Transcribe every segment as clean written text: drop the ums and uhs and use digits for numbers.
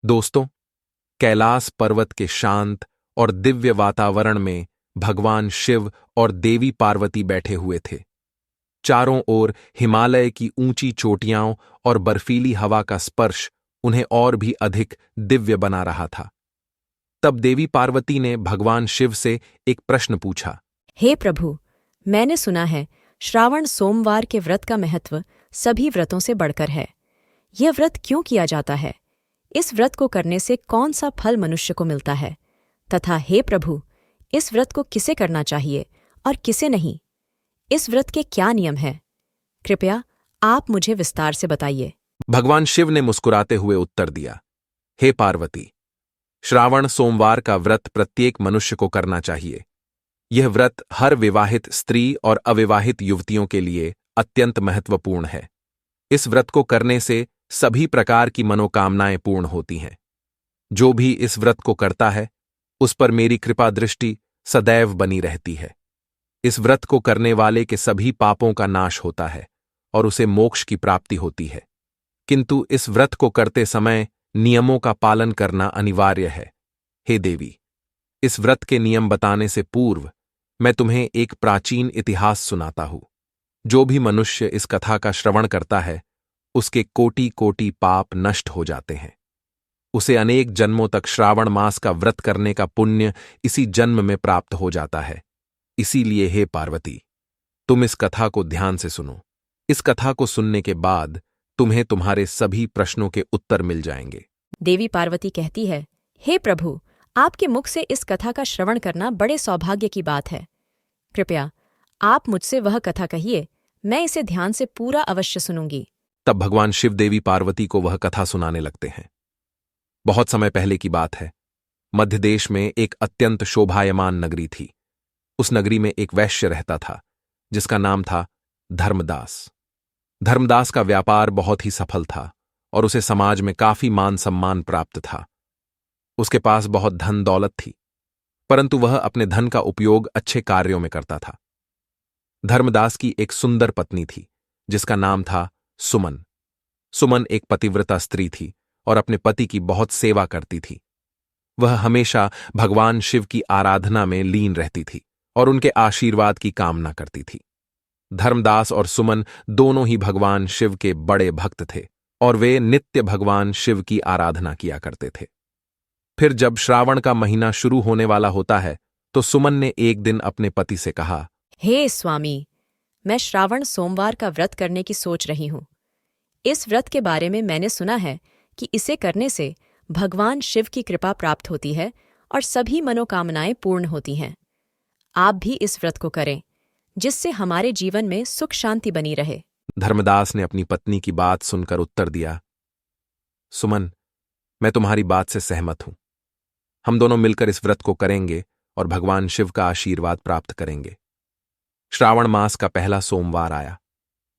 दोस्तों, कैलास पर्वत के शांत और दिव्य वातावरण में भगवान शिव और देवी पार्वती बैठे हुए थे। चारों ओर हिमालय की ऊंची चोटियां और बर्फीली हवा का स्पर्श उन्हें और भी अधिक दिव्य बना रहा था। तब देवी पार्वती ने भगवान शिव से एक प्रश्न पूछा। हे प्रभु, मैंने सुना है श्रावण सोमवार के व्रत का महत्व सभी व्रतों से बढ़कर है। यह व्रत क्यों किया जाता है? इस व्रत को करने से कौन सा फल मनुष्य को मिलता है? तथा हे प्रभु, इस व्रत को किसे करना चाहिए और किसे नहीं? इस व्रत के क्या नियम हैं? कृपया आप मुझे विस्तार से बताइए। भगवान शिव ने मुस्कुराते हुए उत्तर दिया, हे पार्वती, श्रावण सोमवार का व्रत प्रत्येक मनुष्य को करना चाहिए। यह व्रत हर विवाहित स्त्री और अविवाहित युवतियों के लिए अत्यंत महत्वपूर्ण है। इस व्रत को करने से सभी प्रकार की मनोकामनाएं पूर्ण होती हैं। जो भी इस व्रत को करता है, उस पर मेरी कृपा दृष्टि सदैव बनी रहती है। इस व्रत को करने वाले के सभी पापों का नाश होता है और उसे मोक्ष की प्राप्ति होती है। किंतु इस व्रत को करते समय नियमों का पालन करना अनिवार्य है। हे देवी, इस व्रत के नियम बताने से पूर्व मैं तुम्हें एक प्राचीन इतिहास सुनाता हूं। जो भी मनुष्य इस कथा का श्रवण करता है, उसके कोटि कोटि पाप नष्ट हो जाते हैं। उसे अनेक जन्मों तक श्रावण मास का व्रत करने का पुण्य इसी जन्म में प्राप्त हो जाता है। इसीलिए हे पार्वती, तुम इस कथा को ध्यान से सुनो। इस कथा को सुनने के बाद तुम्हें तुम्हारे सभी प्रश्नों के उत्तर मिल जाएंगे। देवी पार्वती कहती है, हे प्रभु, आपके मुख से इस कथा का श्रवण करना बड़े सौभाग्य की बात है। कृपया आप मुझसे वह कथा कहिए, मैं इसे ध्यान से पूरा अवश्य सुनूंगी। तब भगवान शिव देवी पार्वती को वह कथा सुनाने लगते हैं। बहुत समय पहले की बात है। मध्य देश में एक अत्यंत शोभायमान नगरी थी। उस नगरी में एक वैश्य रहता था, जिसका नाम था धर्मदास। धर्मदास का व्यापार बहुत ही सफल था और उसे समाज में काफी मान सम्मान प्राप्त था। उसके पास बहुत धन दौलत थी, परंतु वह अपने धन का उपयोग अच्छे कार्यों में करता था। धर्मदास की एक सुंदर पत्नी थी, जिसका नाम था सुमन। सुमन एक पतिव्रता स्त्री थी और अपने पति की बहुत सेवा करती थी। वह हमेशा भगवान शिव की आराधना में लीन रहती थी और उनके आशीर्वाद की कामना करती थी। धर्मदास और सुमन दोनों ही भगवान शिव के बड़े भक्त थे और वे नित्य भगवान शिव की आराधना किया करते थे। फिर जब श्रावण का महीना शुरू होने वाला होता है, तो सुमन ने एक दिन अपने पति से कहा, हे स्वामी, मैं श्रावण सोमवार का व्रत करने की सोच रही हूँ। इस व्रत के बारे में मैंने सुना है कि इसे करने से भगवान शिव की कृपा प्राप्त होती है और सभी मनोकामनाएं पूर्ण होती हैं। आप भी इस व्रत को करें, जिससे हमारे जीवन में सुख शांति बनी रहे। धर्मदास ने अपनी पत्नी की बात सुनकर उत्तर दिया, सुमन, मैं तुम्हारी बात से सहमत हूं। हम दोनों मिलकर इस व्रत को करेंगे और भगवान शिव का आशीर्वाद प्राप्त करेंगे। श्रावण मास का पहला सोमवार आया।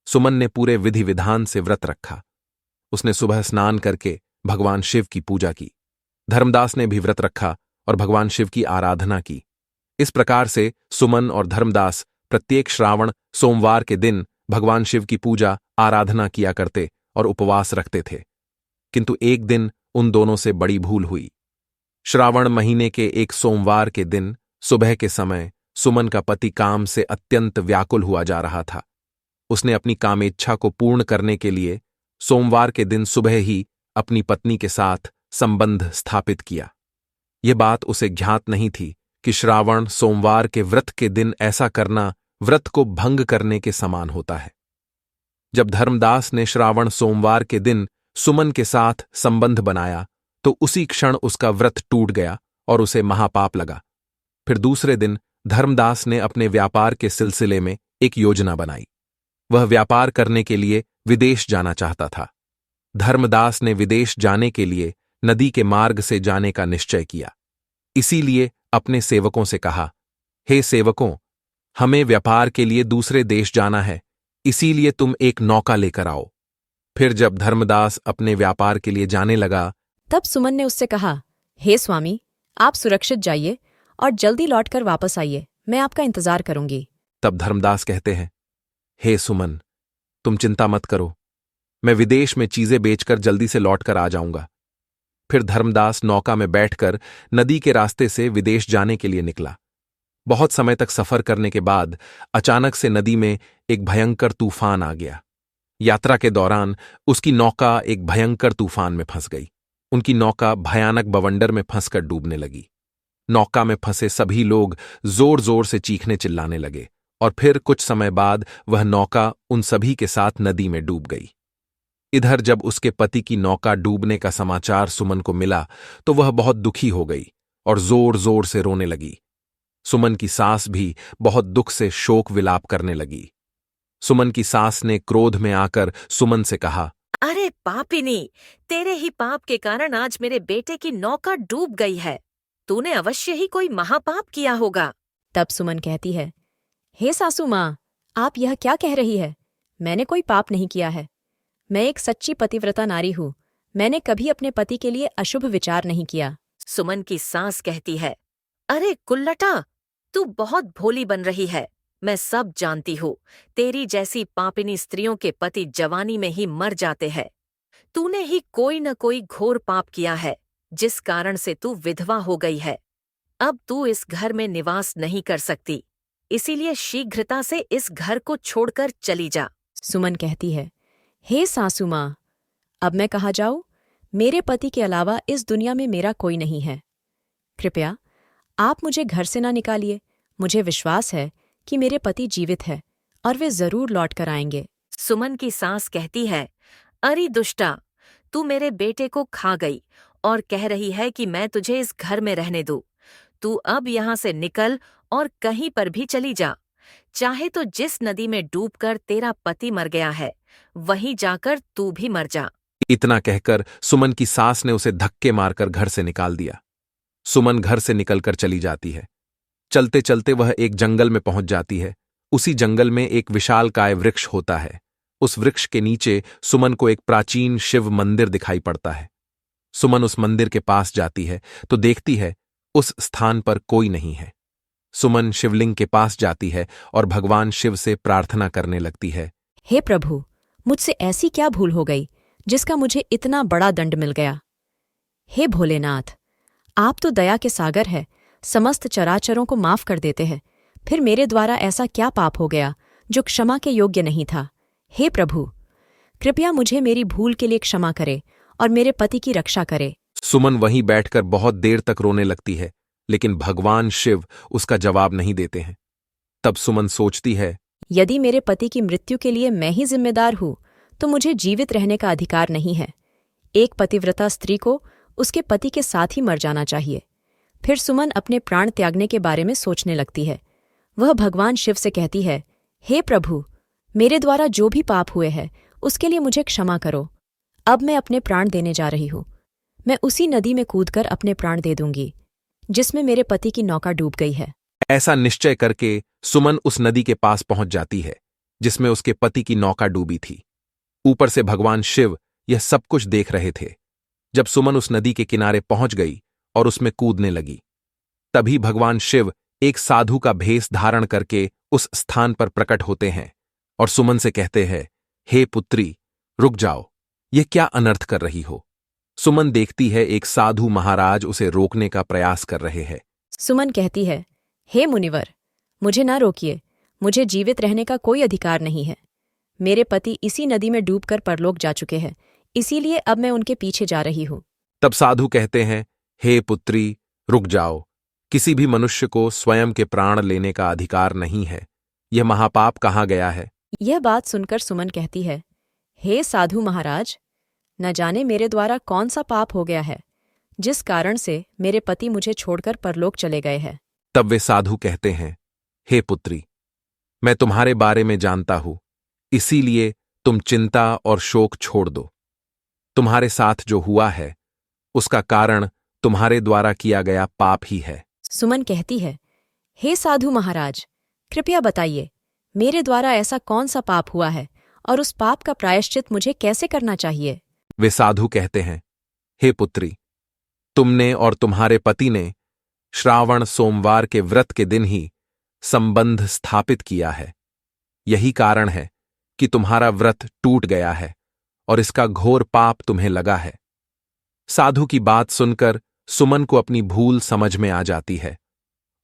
सुमन ने पूरे विधि विधान से व्रत रखा। उसने सुबह स्नान करके भगवान शिव की पूजा की। धर्मदास ने भी व्रत रखा और भगवान शिव की आराधना की। इस प्रकार से सुमन और धर्मदास प्रत्येक श्रावण सोमवार के दिन भगवान शिव की पूजा आराधना किया करते और उपवास रखते थे। किंतु एक दिन उन दोनों से बड़ी भूल हुई। श्रावण महीने के एक सोमवार के दिन सुबह के समय सुमन का पति काम से अत्यंत व्याकुल हुआ जा रहा था। उसने अपनी कामेच्छा को पूर्ण करने के लिए सोमवार के दिन सुबह ही अपनी पत्नी के साथ संबंध स्थापित किया। यह बात उसे ज्ञात नहीं थी कि श्रावण सोमवार के व्रत के दिन ऐसा करना व्रत को भंग करने के समान होता है। जब धर्मदास ने श्रावण सोमवार के दिन सुमन के साथ संबंध बनाया, तो उसी क्षण उसका व्रत टूट गया और उसे महापाप लगा। फिर दूसरे दिन धर्मदास ने अपने व्यापार के सिलसिले में एक योजना बनाई। वह व्यापार करने के लिए विदेश जाना चाहता था। धर्मदास ने विदेश जाने के लिए नदी के मार्ग से जाने का निश्चय किया। इसीलिए अपने सेवकों से कहा, हे सेवकों, हमें व्यापार के लिए दूसरे देश जाना है, इसीलिए तुम एक नौका लेकर आओ। फिर जब धर्मदास अपने व्यापार के लिए जाने लगा, तब सुमन ने उससे कहा, हे स्वामी, आप सुरक्षित जाइए और जल्दी लौटकर वापस आइए। मैं आपका इंतजार करूंगी। तब धर्मदास कहते हैं, हे सुमन, तुम चिंता मत करो, मैं विदेश में चीजें बेचकर जल्दी से लौटकर आ जाऊंगा। फिर धर्मदास नौका में बैठकर नदी के रास्ते से विदेश जाने के लिए निकला। बहुत समय तक सफर करने के बाद अचानक से नदी में एक भयंकर तूफान आ गया। यात्रा के दौरान उसकी नौका एक भयंकर तूफान में फंस गई। उनकी नौका भयानक बवंडर में फंसकर डूबने लगी। नौका में फंसे सभी लोग जोर जोर से चीखने चिल्लाने लगे और फिर कुछ समय बाद वह नौका उन सभी के साथ नदी में डूब गई। इधर जब उसके पति की नौका डूबने का समाचार सुमन को मिला तो वह बहुत दुखी हो गई और जोर जोर से रोने लगी। सुमन की सास भी बहुत दुख से शोक विलाप करने लगी। सुमन की सास ने क्रोध में आकर सुमन से कहा, अरे पापिनी, तेरे ही पाप के कारण आज मेरे बेटे की नौका डूब गई है। तूने अवश्य ही कोई महापाप किया होगा। तब सुमन कहती है, हे सासू माँ, आप यह क्या कह रही है? मैंने कोई पाप नहीं किया है। मैं एक सच्ची पतिव्रता नारी हूँ। मैंने कभी अपने पति के लिए अशुभ विचार नहीं किया। सुमन की सास कहती है, अरे कुल्लटा, तू बहुत भोली बन रही है। मैं सब जानती हूँ। तेरी जैसी पापिनी स्त्रियों के पति जवानी में ही मर जाते हैं। तूने ही कोई न कोई घोर पाप किया है, जिस कारण से तू विधवा हो गई है। अब तू इस घर में निवास नहीं कर सकती, इसीलिए शीघ्रता से इस घर को छोड़कर चली जा। सुमन कहती है, हे सासू माँ, अब मैं कहाँ जाऊँ? मेरे पति के अलावा इस दुनिया में मेरा कोई नहीं है। कृपया आप मुझे घर से ना निकालिए। मुझे विश्वास है कि मेरे पति जीवित है और वे जरूर लौट कर आएंगे। सुमन की सास कहती है, अरे दुष्टा, तू मेरे बेटे को खा गई और कह रही है कि मैं तुझे इस घर में रहने दूँ। तू अब यहाँ से निकल और कहीं पर भी चली जा। चाहे तो जिस नदी में डूबकर तेरा पति मर गया है, वहीं जाकर तू भी मर जा। इतना कहकर सुमन की सास ने उसे धक्के मारकर घर से निकाल दिया। सुमन घर से निकलकर चली जाती है। चलते चलते वह एक जंगल में पहुंच जाती है। उसी जंगल में एक विशालकाय वृक्ष होता है। उस वृक्ष के नीचे सुमन को एक प्राचीन शिव मंदिर दिखाई पड़ता है। सुमन उस मंदिर के पास जाती है तो देखती है उस स्थान पर कोई नहीं है। सुमन शिवलिंग के पास जाती है और भगवान शिव से प्रार्थना करने लगती है, हे प्रभु, मुझसे ऐसी क्या भूल हो गई जिसका मुझे इतना बड़ा दंड मिल गया? हे भोलेनाथ, आप तो दया के सागर है, समस्त चराचरों को माफ कर देते हैं। फिर मेरे द्वारा ऐसा क्या पाप हो गया जो क्षमा के योग्य नहीं था? हे प्रभु, कृपया मुझे मेरी भूल के लिए क्षमा करे और मेरे पति की रक्षा करे। सुमन वहीं बैठकर बहुत देर तक रोने लगती है, लेकिन भगवान शिव उसका जवाब नहीं देते हैं। तब सुमन सोचती है, यदि मेरे पति की मृत्यु के लिए मैं ही जिम्मेदार हूँ तो मुझे जीवित रहने का अधिकार नहीं है। एक पतिव्रता स्त्री को उसके पति के साथ ही मर जाना चाहिए। फिर सुमन अपने प्राण त्यागने के बारे में सोचने लगती है। वह भगवान शिव से कहती है, हे प्रभु, मेरे द्वारा जो भी पाप हुए हैं उसके लिए मुझे क्षमा करो। अब मैं अपने प्राण देने जा रही हूँ। मैं उसी नदी में कूदकर अपने प्राण दे दूंगी जिसमें मेरे पति की नौका डूब गई है। ऐसा निश्चय करके सुमन उस नदी के पास पहुंच जाती है जिसमें उसके पति की नौका डूबी थी। ऊपर से भगवान शिव यह सब कुछ देख रहे थे। जब सुमन उस नदी के किनारे पहुंच गई और उसमें कूदने लगी, तभी भगवान शिव एक साधु का भेष धारण करके उस स्थान पर प्रकट होते हैं और सुमन से कहते हैं, हे पुत्री, रुक जाओ, ये क्या अनर्थ कर रही हो? सुमन देखती है एक साधु महाराज उसे रोकने का प्रयास कर रहे हैं। सुमन कहती है, हे मुनिवर, मुझे ना रोकिए। मुझे जीवित रहने का कोई अधिकार नहीं है। मेरे पति इसी नदी में डूबकर परलोक जा चुके हैं, इसीलिए अब मैं उनके पीछे जा रही हूँ। तब साधु कहते हैं, हे पुत्री, रुक जाओ। किसी भी मनुष्य को स्वयं के प्राण लेने का अधिकार नहीं है। यह महापाप कहाँ गया है? यह बात सुनकर सुमन कहती है, हे साधु महाराज, न जाने मेरे द्वारा कौन सा पाप हो गया है जिस कारण से मेरे पति मुझे छोड़कर परलोक चले गए हैं। तब वे साधु कहते हैं, हे पुत्री, मैं तुम्हारे बारे में जानता हूं, इसीलिए तुम चिंता और शोक छोड़ दो। तुम्हारे साथ जो हुआ है उसका कारण तुम्हारे द्वारा किया गया पाप ही है। सुमन कहती है, हे साधु महाराज, कृपया बताइए, मेरे द्वारा ऐसा कौन सा पाप हुआ है और उस पाप का प्रायश्चित मुझे कैसे करना चाहिए? वे साधु कहते हैं, हे पुत्री, तुमने और तुम्हारे पति ने श्रावण सोमवार के व्रत के दिन ही संबंध स्थापित किया है। यही कारण है कि तुम्हारा व्रत टूट गया है और इसका घोर पाप तुम्हें लगा है। साधु की बात सुनकर सुमन को अपनी भूल समझ में आ जाती है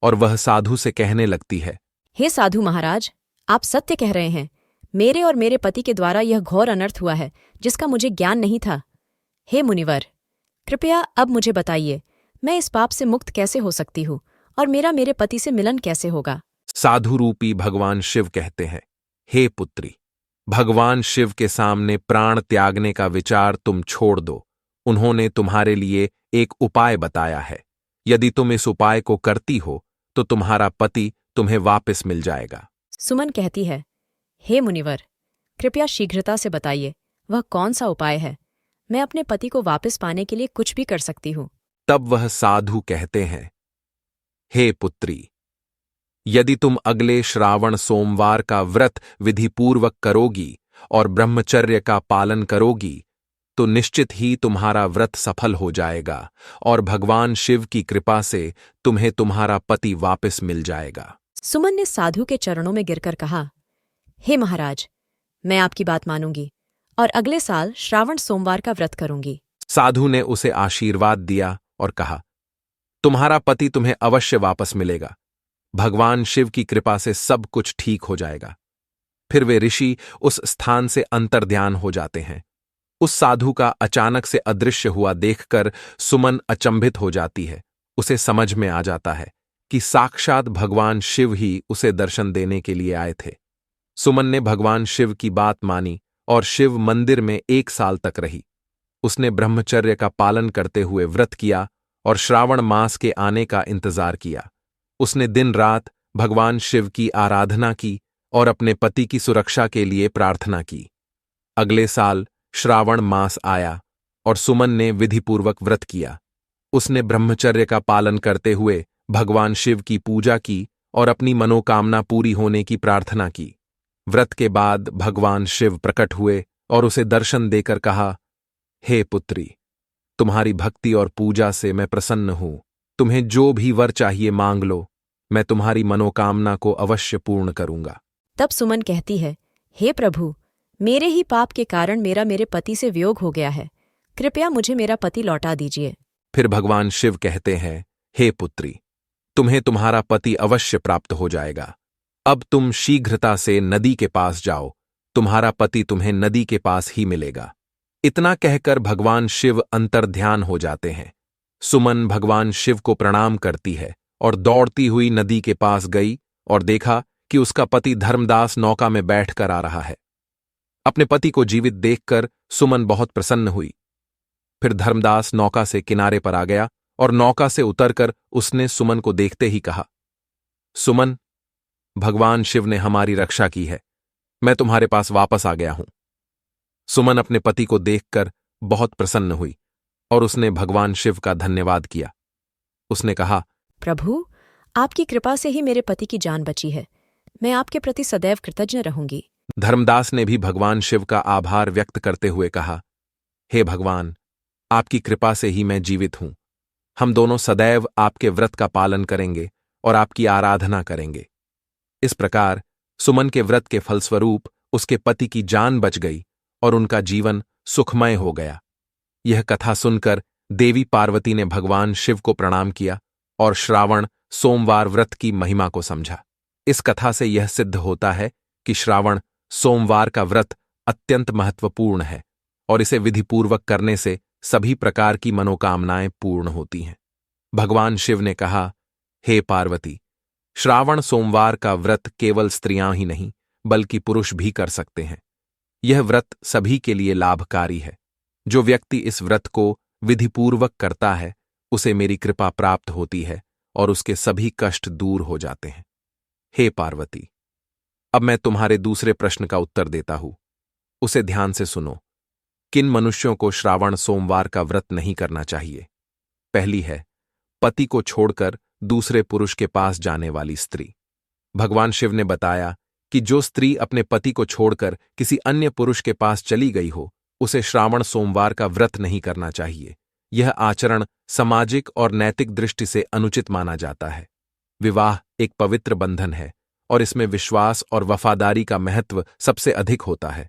और वह साधु से कहने लगती है, हे साधु महाराज, आप सत्य कह रहे हैं। मेरे और मेरे पति के द्वारा यह घोर अनर्थ हुआ है जिसका मुझे ज्ञान नहीं था। हे मुनिवर, कृपया अब मुझे बताइए, मैं इस पाप से मुक्त कैसे हो सकती हूँ और मेरा मेरे पति से मिलन कैसे होगा। साधु रूपी भगवान शिव कहते हैं, हे पुत्री, भगवान शिव के सामने प्राण त्यागने का विचार तुम छोड़ दो। उन्होंने तुम्हारे लिए एक उपाय बताया है। यदि तुम इस उपाय को करती हो तो तुम्हारा पति तुम्हें वापस मिल जाएगा। सुमन कहती है, हे मुनिवर, कृपया शीघ्रता से बताइए, वह कौन सा उपाय है। मैं अपने पति को वापस पाने के लिए कुछ भी कर सकती हूँ। तब वह साधु कहते हैं, हे पुत्री, यदि तुम अगले श्रावण सोमवार का व्रत विधिपूर्वक करोगी और ब्रह्मचर्य का पालन करोगी तो निश्चित ही तुम्हारा व्रत सफल हो जाएगा और भगवान शिव की कृपा से तुम्हें तुम्हारा पति वापस मिल जाएगा। सुमन ने साधु के चरणों में गिरकर कहा, हे महाराज, मैं आपकी बात मानूंगी और अगले साल श्रावण सोमवार का व्रत करूंगी। साधु ने उसे आशीर्वाद दिया और कहा, तुम्हारा पति तुम्हें अवश्य वापस मिलेगा। भगवान शिव की कृपा से सब कुछ ठीक हो जाएगा। फिर वे ऋषि उस स्थान से अंतर्ध्यान हो जाते हैं। उस साधु का अचानक से अदृश्य हुआ देखकर सुमन अचंभित हो जाती है। उसे समझ में आ जाता है कि साक्षात भगवान शिव ही उसे दर्शन देने के लिए आए थे। सुमन ने भगवान शिव की बात मानी और शिव मंदिर में 1 साल तक रही। उसने ब्रह्मचर्य का पालन करते हुए व्रत किया और श्रावण मास के आने का इंतजार किया। उसने दिन रात भगवान शिव की आराधना की और अपने पति की सुरक्षा के लिए प्रार्थना की। अगले साल श्रावण मास आया और सुमन ने विधिपूर्वक व्रत किया। उसने ब्रह्मचर्य का पालन करते हुए भगवान शिव की पूजा की और अपनी मनोकामना पूरी होने की प्रार्थना की। व्रत के बाद भगवान शिव प्रकट हुए और उसे दर्शन देकर कहा, हे पुत्री, तुम्हारी भक्ति और पूजा से मैं प्रसन्न हूं। तुम्हें जो भी वर चाहिए मांग लो, मैं तुम्हारी मनोकामना को अवश्य पूर्ण करूंगा। तब सुमन कहती है, हे प्रभु, मेरे ही पाप के कारण मेरे पति से वियोग हो गया है। कृपया मुझे मेरा पति लौटा दीजिए। फिर भगवान शिव कहते हैं, हे पुत्री, तुम्हें तुम्हारा पति अवश्य प्राप्त हो जाएगा। अब तुम शीघ्रता से नदी के पास जाओ, तुम्हारा पति तुम्हें नदी के पास ही मिलेगा। इतना कहकर भगवान शिव अंतर्ध्यान हो जाते हैं। सुमन भगवान शिव को प्रणाम करती है और दौड़ती हुई नदी के पास गई और देखा कि उसका पति धर्मदास नौका में बैठकर आ रहा है। अपने पति को जीवित देखकर सुमन बहुत प्रसन्न हुई। फिर धर्मदास नौका से किनारे पर आ गया और नौका से उतरकर उसने सुमन को देखते ही कहा, सुमन, भगवान शिव ने हमारी रक्षा की है। मैं तुम्हारे पास वापस आ गया हूं। सुमन अपने पति को देखकर बहुत प्रसन्न हुई और उसने भगवान शिव का धन्यवाद किया। उसने कहा, प्रभु, आपकी कृपा से ही मेरे पति की जान बची है। मैं आपके प्रति सदैव कृतज्ञ रहूंगी। धर्मदास ने भी भगवान शिव का आभार व्यक्त करते हुए कहा, हे भगवान, आपकी कृपा से ही मैं जीवित हूं। हम दोनों सदैव आपके व्रत का पालन करेंगे और आपकी आराधना करेंगे। इस प्रकार सुमन के व्रत के फलस्वरूप उसके पति की जान बच गई और उनका जीवन सुखमय हो गया। यह कथा सुनकर देवी पार्वती ने भगवान शिव को प्रणाम किया और श्रावण सोमवार व्रत की महिमा को समझा। इस कथा से यह सिद्ध होता है कि श्रावण सोमवार का व्रत अत्यंत महत्वपूर्ण है और इसे विधिपूर्वक करने से सभी प्रकार की मनोकामनाएं पूर्ण होती हैं। भगवान शिव ने कहा, हे पार्वती, श्रावण सोमवार का व्रत केवल स्त्रियां ही नहीं बल्कि पुरुष भी कर सकते हैं। यह व्रत सभी के लिए लाभकारी है। जो व्यक्ति इस व्रत को विधिपूर्वक करता है उसे मेरी कृपा प्राप्त होती है और उसके सभी कष्ट दूर हो जाते हैं। हे पार्वती, अब मैं तुम्हारे दूसरे प्रश्न का उत्तर देता हूं। उसे ध्यान से सुनो। किन मनुष्यों को श्रावण सोमवार का व्रत नहीं करना चाहिए? पहली है पति को छोड़कर दूसरे पुरुष के पास जाने वाली स्त्री। भगवान शिव ने बताया कि जो स्त्री अपने पति को छोड़कर किसी अन्य पुरुष के पास चली गई हो उसे श्रावण सोमवार का व्रत नहीं करना चाहिए। यह आचरण सामाजिक और नैतिक दृष्टि से अनुचित माना जाता है। विवाह एक पवित्र बंधन है और इसमें विश्वास और वफादारी का महत्व सबसे अधिक होता है।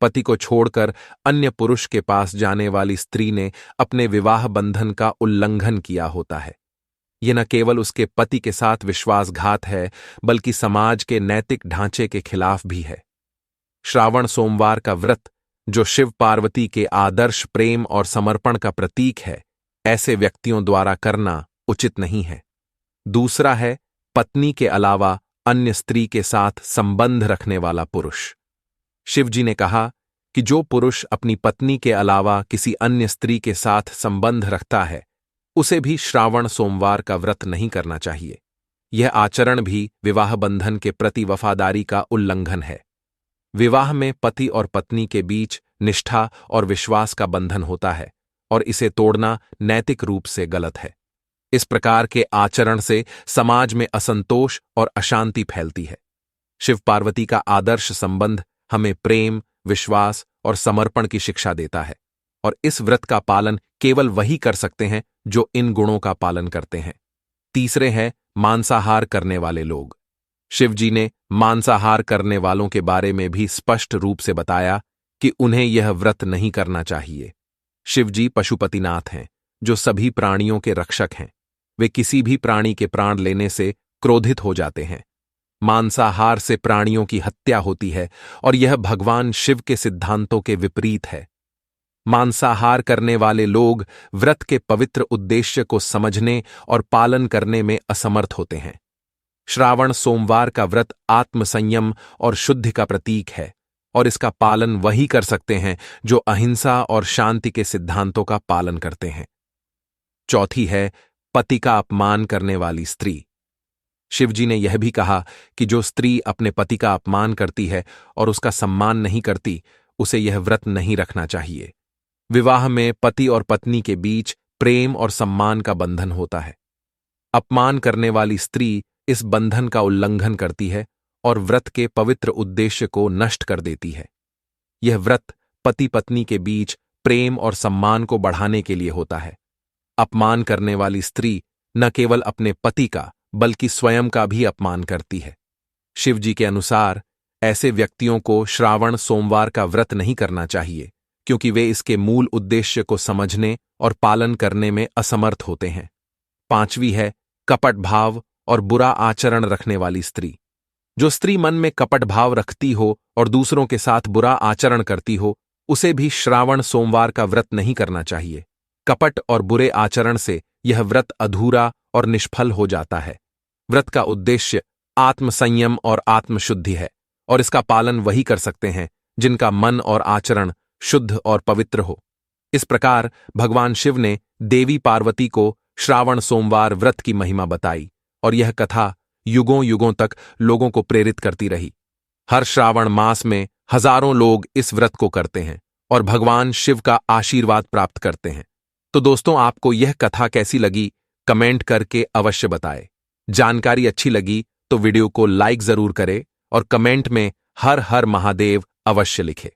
पति को छोड़कर अन्य पुरुष के पास जाने वाली स्त्री ने अपने विवाह बंधन का उल्लंघन किया होता है। यह न केवल उसके पति के साथ विश्वासघात है, बल्कि समाज के नैतिक ढांचे के खिलाफ भी है। श्रावण सोमवार का व्रत, जो शिव पार्वती के आदर्श प्रेम और समर्पण का प्रतीक है, ऐसे व्यक्तियों द्वारा करना उचित नहीं है। दूसरा है पत्नी के अलावा अन्य स्त्री के साथ संबंध रखने वाला पुरुष। शिवजी ने कहा कि जो पुरुष अपनी पत्नी के अलावा किसी अन्य स्त्री के साथ संबंध रखता है, उसे भी श्रावण सोमवार का व्रत नहीं करना चाहिए। यह आचरण भी विवाह बंधन के प्रति वफादारी का उल्लंघन है। विवाह में पति और पत्नी के बीच निष्ठा और विश्वास का बंधन होता है और इसे तोड़ना नैतिक रूप से गलत है। इस प्रकार के आचरण से समाज में असंतोष और अशांति फैलती है। शिव पार्वती का आदर्श संबंध हमें प्रेम, विश्वास और समर्पण की शिक्षा देता है, और इस व्रत का पालन केवल वही कर सकते हैं जो इन गुणों का पालन करते हैं। तीसरे हैं मांसाहार करने वाले लोग। शिवजी ने मांसाहार करने वालों के बारे में भी स्पष्ट रूप से बताया कि उन्हें यह व्रत नहीं करना चाहिए। शिवजी पशुपतिनाथ हैं, जो सभी प्राणियों के रक्षक हैं। वे किसी भी प्राणी के प्राण लेने से क्रोधित हो जाते हैं। मांसाहार से प्राणियों की हत्या होती है और यह भगवान शिव के सिद्धांतों के विपरीत है। मांसाहार करने वाले लोग व्रत के पवित्र उद्देश्य को समझने और पालन करने में असमर्थ होते हैं। श्रावण सोमवार का व्रत आत्मसंयम और शुद्धि का प्रतीक है, और इसका पालन वही कर सकते हैं जो अहिंसा और शांति के सिद्धांतों का पालन करते हैं। चौथी है पति का अपमान करने वाली स्त्री। शिवजी ने यह भी कहा कि जो स्त्री अपने पति का अपमान करती है और उसका सम्मान नहीं करती, उसे यह व्रत नहीं रखना चाहिए। विवाह में पति और पत्नी के बीच प्रेम और सम्मान का बंधन होता है। अपमान करने वाली स्त्री इस बंधन का उल्लंघन करती है और व्रत के पवित्र उद्देश्य को नष्ट कर देती है। यह व्रत पति पत्नी के बीच प्रेम और सम्मान को बढ़ाने के लिए होता है। अपमान करने वाली स्त्री न केवल अपने पति का, बल्कि स्वयं का भी अपमान करती है। शिवजी के अनुसार ऐसे व्यक्तियों को श्रावण सोमवार का व्रत नहीं करना चाहिए, क्योंकि वे इसके मूल उद्देश्य को समझने और पालन करने में असमर्थ होते हैं। पांचवी है कपट भाव और बुरा आचरण रखने वाली स्त्री। जो स्त्री मन में कपट भाव रखती हो और दूसरों के साथ बुरा आचरण करती हो, उसे भी श्रावण सोमवार का व्रत नहीं करना चाहिए। कपट और बुरे आचरण से यह व्रत अधूरा और निष्फल हो जाता है। व्रत का उद्देश्य आत्मसंयम और आत्मशुद्धि है, और इसका पालन वही कर सकते हैं जिनका मन और आचरण शुद्ध और पवित्र हो। इस प्रकार भगवान शिव ने देवी पार्वती को श्रावण सोमवार व्रत की महिमा बताई, और यह कथा युगों युगों तक लोगों को प्रेरित करती रही। हर श्रावण मास में हजारों लोग इस व्रत को करते हैं और भगवान शिव का आशीर्वाद प्राप्त करते हैं। तो दोस्तों, आपको यह कथा कैसी लगी, कमेंट करके अवश्य बताएं। जानकारी अच्छी लगी तो वीडियो को लाइक जरूर करें और कमेंट में हर हर महादेव अवश्य लिखें।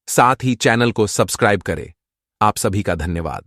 साथ ही चैनल को सब्सक्राइब करें। आप सभी का धन्यवाद।